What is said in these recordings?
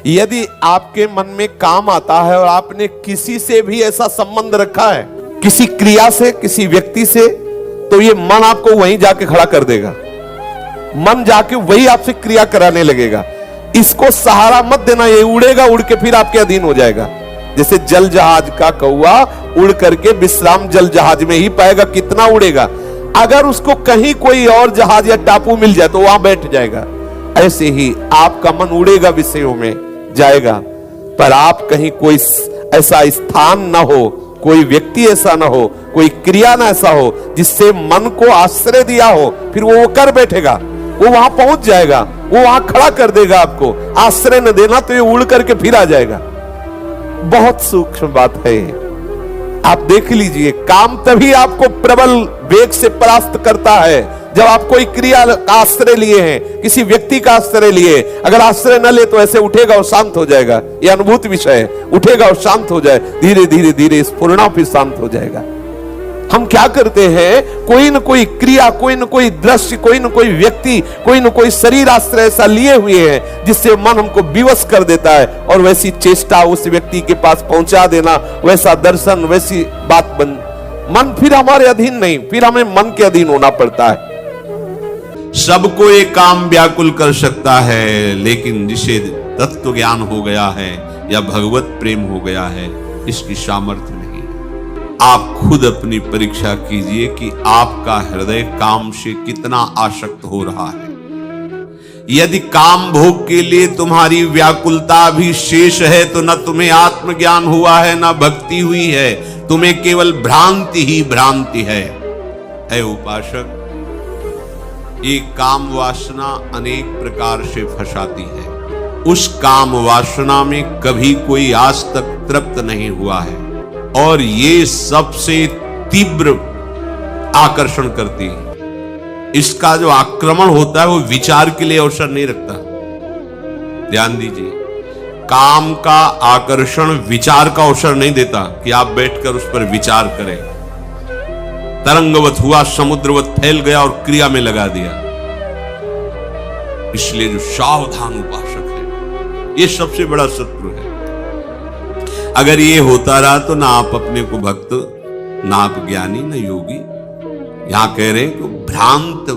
यदि आपके मन में काम आता है और आपने किसी से भी ऐसा संबंध रखा है, किसी क्रिया से, किसी व्यक्ति से, तो ये मन आपको वहीं जाके खड़ा कर देगा। मन जाके वही आपसे क्रिया कराने लगेगा। इसको सहारा मत देना, ये उड़ेगा, उड़ के फिर आपके अधीन हो जाएगा। जैसे जल जहाज का कौवा उड़ करके विश्राम जल जहाज में ही पाएगा, कितना उड़ेगा। अगर उसको कहीं कोई और जहाज या टापू मिल जाए तो वहां बैठ जाएगा। ऐसे ही आपका मन उड़ेगा, विषयों में जाएगा, पर आप कहीं कोई ऐसा स्थान ना हो, कोई व्यक्ति ऐसा ना हो, कोई क्रिया ना ऐसा हो जिससे मन को आश्रय दिया हो, फिर वो कर बैठेगा, वो वहां पहुंच जाएगा, वो वहां खड़ा कर देगा आपको। आश्रय न देना तो ये उड़ करके फिर आ जाएगा। बहुत सूक्ष्म बात है। आप देख लीजिए, काम तभी आपको प्रबल वेग से परास्त करता है जब आप कोई क्रिया का आश्रय लिए हैं, किसी व्यक्ति का आश्रय लिए। अगर आश्रय न ले तो ऐसे उठेगा और शांत हो जाएगा। यह अनुभूत विषय है, उठेगा और शांत हो जाए, धीरे धीरे धीरे स्फुरना फिर शांत हो जाएगा। हम क्या करते हैं, कोई न कोई क्रिया, कोई न कोई दृश्य, कोई न कोई व्यक्ति, कोई न कोई शरीर आश्रय ऐसा लिए हुए हैं जिससे मन हमको विवश कर देता है, और वैसी चेष्टा उस व्यक्ति के पास पहुंचा देना, वैसा दर्शन, वैसी बात बन, मन फिर हमारे अधीन नहीं, फिर हमें मन के अधीन होना पड़ता है। सबको एक काम व्याकुल कर सकता है, लेकिन जिसे तत्व ज्ञान हो गया है या भगवत प्रेम हो गया है, इसकी सामर्थ्य नहीं। आप खुद अपनी परीक्षा कीजिए कि आपका हृदय काम से कितना आसक्त हो रहा है। यदि काम भोग के लिए तुम्हारी व्याकुलता भी शेष है तो न तुम्हें आत्मज्ञान हुआ है, न भक्ति हुई है, तुम्हें केवल भ्रांति ही भ्रांति है। ऐ उपासक, ये काम वासना अनेक प्रकार से फंसाती है। उस काम वासना में कभी कोई आज तक तृप्त नहीं हुआ है, और ये सबसे तीव्र आकर्षण करती है। इसका जो आक्रमण होता है वो विचार के लिए अवसर नहीं रखता। ध्यान दीजिए, काम का आकर्षण विचार का अवसर नहीं देता कि आप बैठकर उस पर विचार करें। तरंगवत हुआ, समुद्रवत फैल गया और क्रिया में लगा दिया। इसलिए जो सावधान उपासक है, ये सबसे बड़ा शत्रु है। अगर ये होता रहा तो ना आप अपने को भक्त, ना आप ज्ञानी, ना योगी। यहां कह रहे हैं कि भ्रांत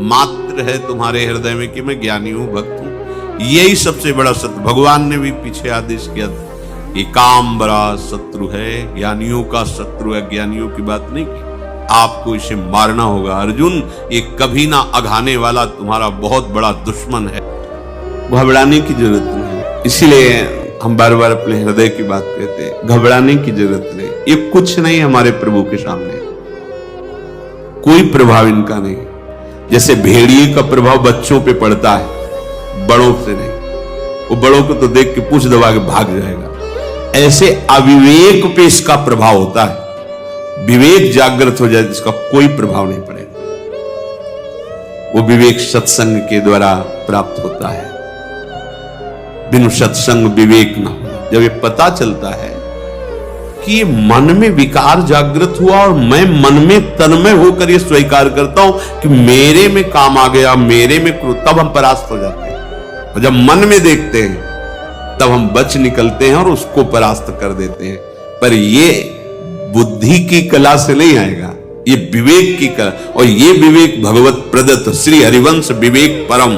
मात्र है तुम्हारे हृदय में कि मैं ज्ञानी हूं, भक्त हूं। यही सबसे बड़ा शत्रु। भगवान ने भी पीछे आदेश किया था, ये काम बड़ा शत्रु है, ज्ञानियों का शत्रु है। ज्ञानियों की बात नहीं की, आपको इसे मारना होगा। अर्जुन, ये कभी ना अघाने वाला तुम्हारा बहुत बड़ा दुश्मन है। घबराने की जरूरत नहीं। इसीलिए हम बार बार अपने हृदय की बात कहते हैं, घबराने की जरूरत नहीं। ये कुछ नहीं हमारे प्रभु के सामने, कोई प्रभाव इनका नहीं। जैसे भेड़िए का प्रभाव बच्चों पे पड़ता है, बड़ों से नहीं। वो बड़ों को तो देख के पूंछ दबा के भाग जाएगा। ऐसे अविवेक पे इसका प्रभाव होता है। विवेक जागृत हो जाए, इसका कोई प्रभाव नहीं पड़ेगा। वो विवेक सत्संग के द्वारा प्राप्त होता है। बिनु सत्संग विवेक न हो। जब ये पता चलता है कि मन में विकार जागृत हुआ और मैं मन में तन्मय होकर ये स्वीकार करता हूं कि मेरे में काम आ गया, मेरे में क्रोध, तब हम परास्त हो जाते हैं। और जब मन में देखते हैं तब हम बच निकलते हैं और उसको परास्त कर देते हैं। पर ये बुद्धि की कला से नहीं आएगा, ये विवेक की कला। और ये विवेक भगवत प्रदत्त श्री हरिवंश विवेक परम,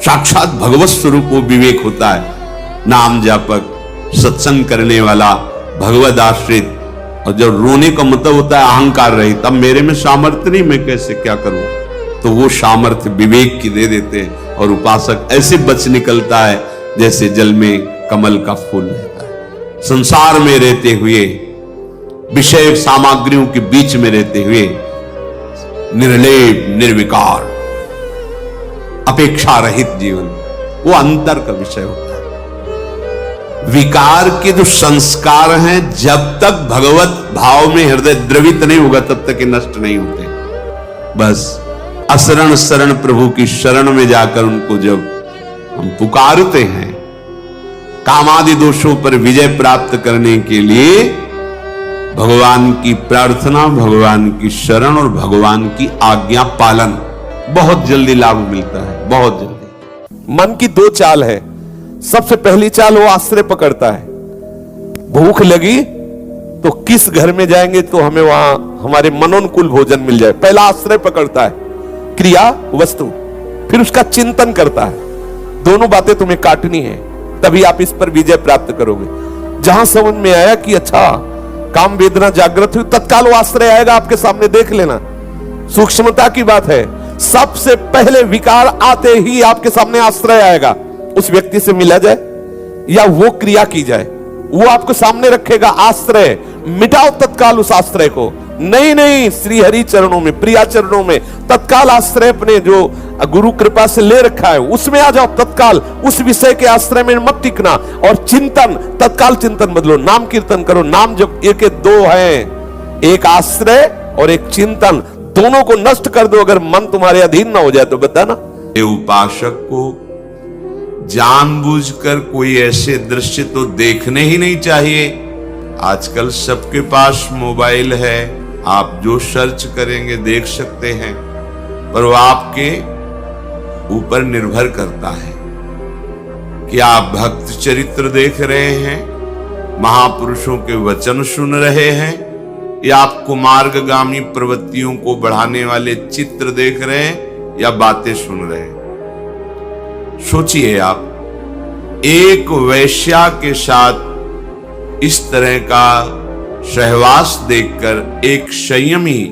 साक्षात भगवत स्वरूप वो विवेक होता है। नाम जापक, सत्संग करने वाला, भगवद आश्रित। और जब रोने का मतलब होता है अहंकार रही, तब मेरे में सामर्थ्य नहीं, मैं कैसे क्या करूं, तो वो सामर्थ्य विवेक की दे देते हैं। और उपासक ऐसे बच निकलता है जैसे जल में कमल का फूल रहता है। संसार में रहते हुए, विषय सामग्रियों के बीच में रहते हुए निर्लेप, निर्विकार, अपेक्षा रहित जीवन, वो अंतर का विषय होता है। विकार के जो संस्कार हैं, जब तक भगवत भाव में हृदय द्रवित नहीं होगा तब तक ये नष्ट नहीं होते। बस असरण शरण प्रभु की शरण में जाकर उनको जब हम पुकारते हैं, कामादि दोषों पर विजय प्राप्त करने के लिए भगवान की प्रार्थना, भगवान की शरण और भगवान की आज्ञा पालन, बहुत जल्दी लाभ मिलता है, बहुत जल्दी। मन की दो चाल है। सबसे पहली चाल वो आश्रय पकड़ता है। भूख लगी तो किस घर में जाएंगे तो हमें वहां हमारे मनोनुकूल भोजन मिल जाए, पहला आश्रय पकड़ता है, क्रिया वस्तु, फिर उसका चिंतन करता है। दोनों बातें तुम्हें काटनी है, तभी आप इस पर विजय प्राप्त करोगे। जहां समझ में आया कि अच्छा काम वेदना जागृत हुई, तत्काल वो आश्रय आएगा आपके सामने, देख लेना। सूक्ष्मता की बात है, सबसे पहले विकार आते ही आपके सामने आश्रय आएगा। उस व्यक्ति से मिला जाए या वो क्रिया की जाए, वो आपको सामने रखेगा आश्रय। मिटाओ तत्काल उस आश्रय को। नहीं नहीं, श्री हरि चरणों में, प्रिया चरणों में तत्काल आश्रय अपने जो गुरु कृपा से ले रखा है उसमें आ जाओ तत्काल। उस विषय के आश्रय में मत टिकना। और चिंतन, तत्काल चिंतन बदलो, नाम कीर्तन करो। नाम जो एक दो हैं, एक आश्रय और एक चिंतन, दोनों को नष्ट कर दो। अगर मन तुम्हारे अधीन ना हो जाए तो बताना। उपासक को जानबूझकर कोई ऐसे दृश्य तो देखने ही नहीं चाहिए। आजकल सबके पास मोबाइल है, आप जो सर्च करेंगे देख सकते हैं, पर वो आपके ऊपर निर्भर करता है कि आप भक्त चरित्र देख रहे हैं, महापुरुषों के वचन सुन रहे हैं, या आपको मार्गगामी प्रवृत्तियों को बढ़ाने वाले चित्र देख रहे हैं या बातें सुन रहे हैं। सोचिए, आप एक वैश्या के साथ इस तरह का सहवास देखकर एक संयमी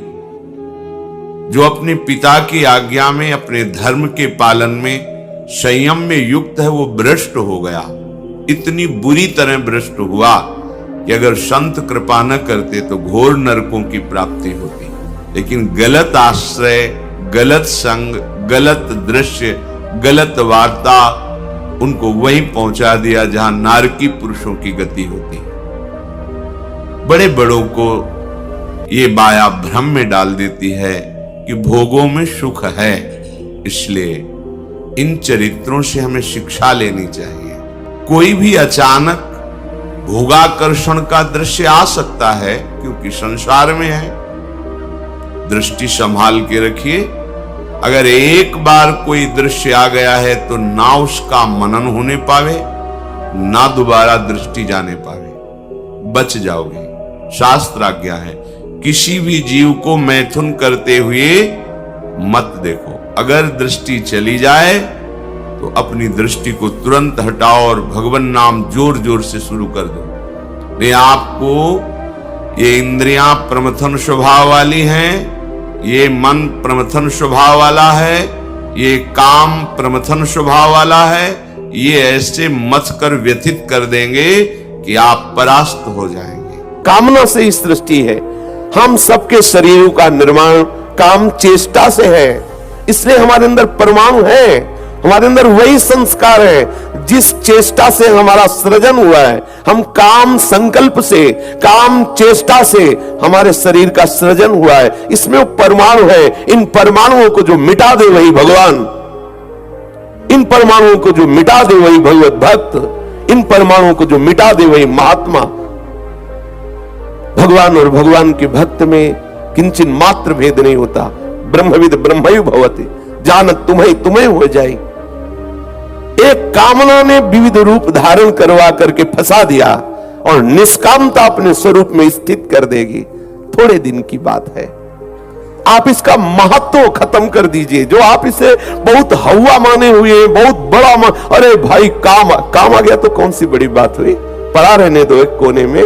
जो अपने पिता की आज्ञा में, अपने धर्म के पालन में संयम में युक्त है, वो भ्रष्ट हो गया। इतनी बुरी तरह भ्रष्ट हुआ कि अगर संत कृपा न करते तो घोर नरकों की प्राप्ति होती। लेकिन गलत आश्रय, गलत संग, गलत दृश्य, गलत वार्ता उनको वहीं पहुंचा दिया जहां नारकी पुरुषों की गति होती है। बड़े बड़ों को ये माया भ्रम में डाल देती है कि भोगों में सुख है। इसलिए इन चरित्रों से हमें शिक्षा लेनी चाहिए। कोई भी अचानक भोगाकर्षण का दृश्य आ सकता है, क्योंकि संसार में है। दृष्टि संभाल के रखिए। अगर एक बार कोई दृश्य आ गया है तो ना उसका मनन होने पावे, ना दोबारा दृष्टि जाने पावे, बच जाओगे। शास्त्र आज्ञा है, किसी भी जीव को मैथुन करते हुए मत देखो। अगर दृष्टि चली जाए तो अपनी दृष्टि को तुरंत हटाओ और भगवान नाम जोर जोर से शुरू कर दो। नहीं, आपको ये इंद्रियां प्रमथन स्वभाव वाली हैं, ये मन प्रमथन स्वभाव वाला है, ये काम प्रमथन स्वभाव वाला है, ये ऐसे मथ कर व्यथित कर देंगे कि आप परास्त हो जाएंगे। कामना से ही सृष्टि है। हम सबके शरीरों का निर्माण काम चेष्टा से है। इसलिए हमारे अंदर परमाणु है, हमारे अंदर वही संस्कार है जिस चेष्टा से हमारा सृजन हुआ है। हम काम संकल्प से, काम चेष्टा से हमारे शरीर का सृजन हुआ है। इसमें वो परमाणु है। इन परमाणुओं को जो मिटा दे वही भगवान, इन परमाणुओं को जो मिटा दे वही भगवत भक्त, इन परमाणुओं को जो मिटा दे वही महात्मा। भगवान और भगवान के भक्त में किंचिन मात्र भेद नहीं होता। ब्रह्मविद ब्रह्मैव भवति, जानत तुम्हें तुम्हें हो जाए। एक कामना ने विविध रूप धारण करवा करके फंसा दिया और निष्कामता अपने स्वरूप में स्थित कर देगी। थोड़े दिन की बात है। आप इसका महत्व खत्म कर दीजिए। जो आप इसे बहुत हवा माने हुए, बहुत बड़ा अरे भाई काम आ गया तो कौन सी बड़ी बात हुई, पड़ा रहने दो एक कोने में।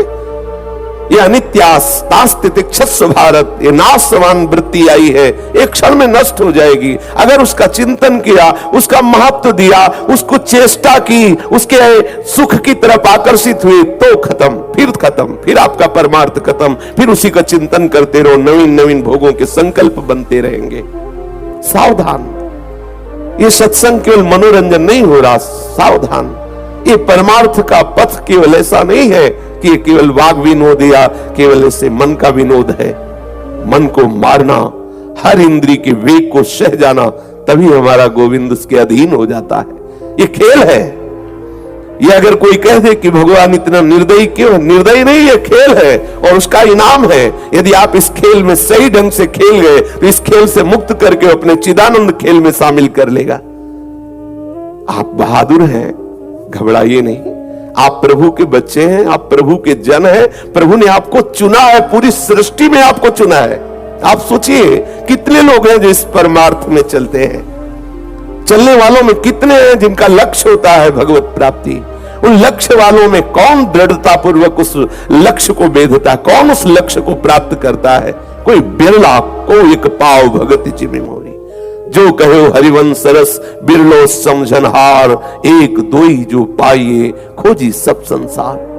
ये अनित्यास्तितिक्षस्व भारत, ये नाश समान वृत्ति आई है, एक क्षण में नष्ट हो जाएगी। अगर उसका चिंतन किया, उसका महत्व दिया, उसको चेष्टा की, उसके सुख की तरफ आकर्षित हुए तो खत्म, फिर आपका परमार्थ खत्म। फिर उसी का चिंतन करते रहो, नवीन नवीन भोगों के संकल्प बनते रहेंगे। सावधान, ये सत्संग केवल मनोरंजन नहीं हो रहा, सावधान। ये परमार्थ का पथ केवल ऐसा नहीं है कि ये केवल वाग विनोद या केवल ऐसे मन का विनोद है। मन को मारना, हर इंद्री के वेग को सह जाना, तभी हमारा गोविंद उसके अधीन हो जाता है। ये खेल है। ये अगर कोई कह दे कि भगवान इतना निर्दयी क्यों, निर्दयी नहीं, ये खेल है और उसका इनाम है। यदि आप इस खेल में सही ढंग से खेल गए तो इस खेल से मुक्त करके अपने चिदानंद खेल में शामिल कर लेगा। आप बहादुर हैं, घबराइए नहीं, आप प्रभु के बच्चे हैं, आप प्रभु के जन हैं। प्रभु ने आपको चुना है, पूरी सृष्टि में आपको चुना है। आप सोचिए कितने लोग हैं जो इस परमार्थ में चलते हैं। चलने वालों में कितने हैं जिनका लक्ष्य होता है भगवत प्राप्ति। उन लक्ष्य वालों में कौन दृढ़ता पूर्वक उस लक्ष्य को बेधता है, कौन उस लक्ष्य को प्राप्त करता है? कोई बिरला को एक पाव भगति चिमि मोरी, जो कहे हरिवंश रस बिरलो समझनहार, एक दोई जो पाइए खोजी सब संसार।